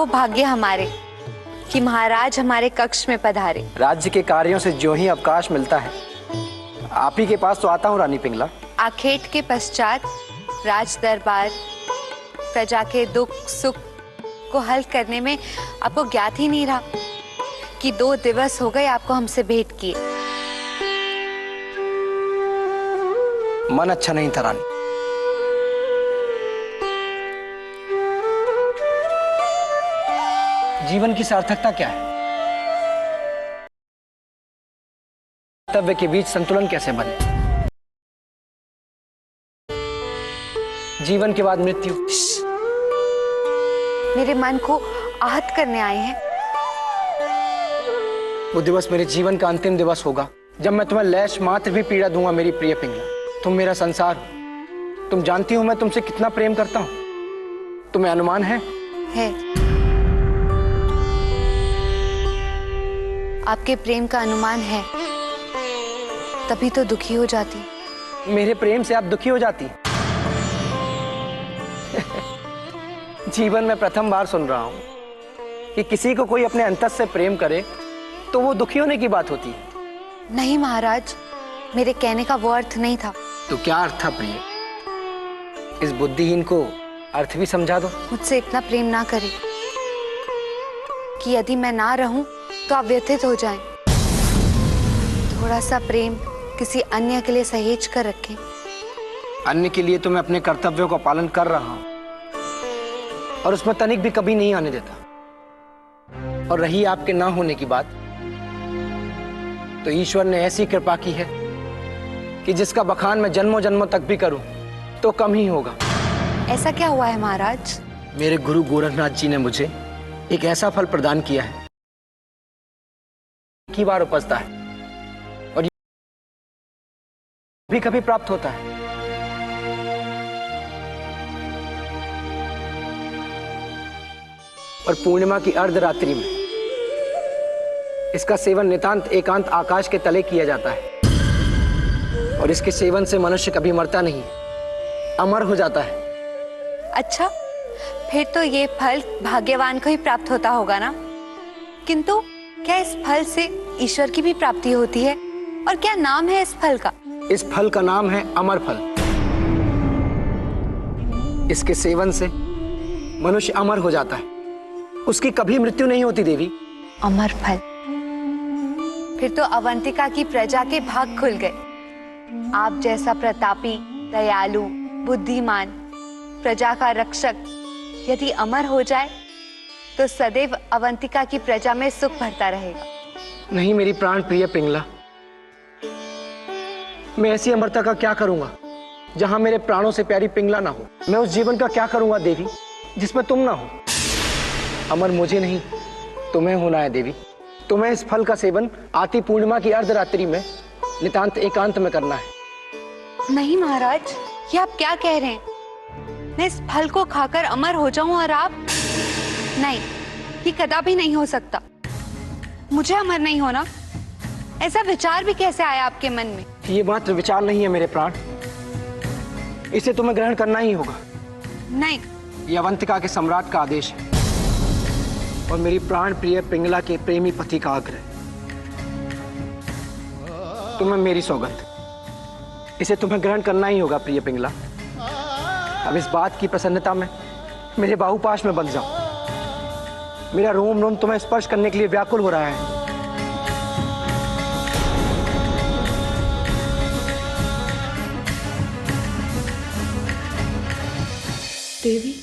वो भाग्य हमारे कि महाराज हमारे कक्ष में पधारे। राज्य के कार्यों से जो ही अवकाश मिलता है आप ही के पास तो आता हूँ रानी पिंगला। आखेट के पश्चात राज दरबार प्रजा के दुख सुख को हल करने में आपको ज्ञात ही नहीं रहा कि 2 दिवस हो गए आपको हमसे भेंट किए। मन अच्छा नहीं था रानी। जीवन की सार्थकता क्या है? कर्तव्य के बीच संतुलन कैसे बने? जीवन के बाद मृत्यु। मेरे मन को आहत करने आए हैं। वो दिवस मेरे जीवन का अंतिम दिवस होगा जब मैं तुम्हें लेश मात्र भी पीड़ा दूंगा। मेरी प्रिय पिंगला, तुम मेरा संसार हो। तुम जानती हो मैं तुमसे कितना प्रेम करता हूं। तुम्हें अनुमान है? आपके प्रेम का अनुमान है, तभी तो दुखी हो जाती। मेरे प्रेम से आप दुखी हो जाती? जीवन में प्रथम बार सुन रहा हूं कि किसी को कोई अपने अंतस से प्रेम करे तो वो दुखी होने की बात होती है। नहीं महाराज, मेरे कहने का वो अर्थ नहीं था। तो क्या अर्थ था प्रिय? इस बुद्धिहीन को अर्थ भी समझा दो। मुझसे इतना प्रेम ना करे कि यदि मैं ना रहूं तो आप व्यथित हो जाएं। थोड़ा सा प्रेम किसी अन्य के लिए सहेज कर रखें। अन्य के लिए तो मैं अपने कर्तव्यों का पालन कर रहा हूं और उसमें तनिक भी कभी नहीं आने देता। और रही आपके ना होने की बात, तो ईश्वर ने ऐसी कृपा की है कि जिसका बखान मैं जन्मों जन्मों तक भी करूं तो कम ही होगा। ऐसा क्या हुआ है महाराज? मेरे गुरु गोरखनाथ जी ने मुझे एक ऐसा फल प्रदान किया है की बार उपजता है और भी कभी प्राप्त होता है। और पूर्णिमा की अर्धरात्रि में इसका सेवन नितांत एकांत आकाश के तले किया जाता है और इसके सेवन से मनुष्य कभी मरता नहीं, अमर हो जाता है। अच्छा, फिर तो ये फल भाग्यवान को ही प्राप्त होता होगा ना? किंतु क्या इस फल से ईश्वर की भी प्राप्ति होती है? और क्या नाम है इस फल का? इस फल का नाम है अमर फल। इसके सेवन से मनुष्य अमर हो जाता है, उसकी कभी मृत्यु नहीं होती देवी। अमर फल, फिर तो अवंतिका की प्रजा के भाग खुल गए। आप जैसा प्रतापी, दयालु, बुद्धिमान, प्रजा का रक्षक यदि अमर हो जाए तो सदैव अवंतिका की प्रजा में सुख भरता रहेगा। नहीं मेरी प्राण प्रिय पिंगला, मैं ऐसी अमरता का क्या करूंगा जहां मेरे प्राणों से प्यारी पिंगला ना हो। मैं उस जीवन का क्या करूंगा देवी जिसमें तुम ना हो। अमर मुझे नहीं तुम्हें होना है देवी। तुम्हें इस फल का सेवन आती पूर्णिमा की अर्धरात्रि में नितांत एकांत में करना है। नहीं महाराज, ये आप क्या कह रहे हैं? मैं इस फल को खाकर अमर हो जाऊं और आप? नहीं, ये कदापि नहीं हो सकता। मुझे अमर नहीं होना, ऐसा विचार भी कैसे आया आपके मन में? ये मात्र विचार नहीं है मेरे प्राण, इसे तुम्हें ग्रहण करना ही होगा। नहीं, ये अवंतिका के सम्राट का आदेश है और मेरी प्राण प्रिय पिंगला के प्रेमी पति का आग्रह। तुम्हें मेरी सौगंध, इसे तुम्हें ग्रहण करना ही होगा प्रिय पिंगला। अब इस बात की प्रसन्नता में मेरे बाहुपाश में बंध जाओ। मेरा रोम रोम तुम्हें स्पर्श करने के लिए व्याकुल हो रहा है। देवी,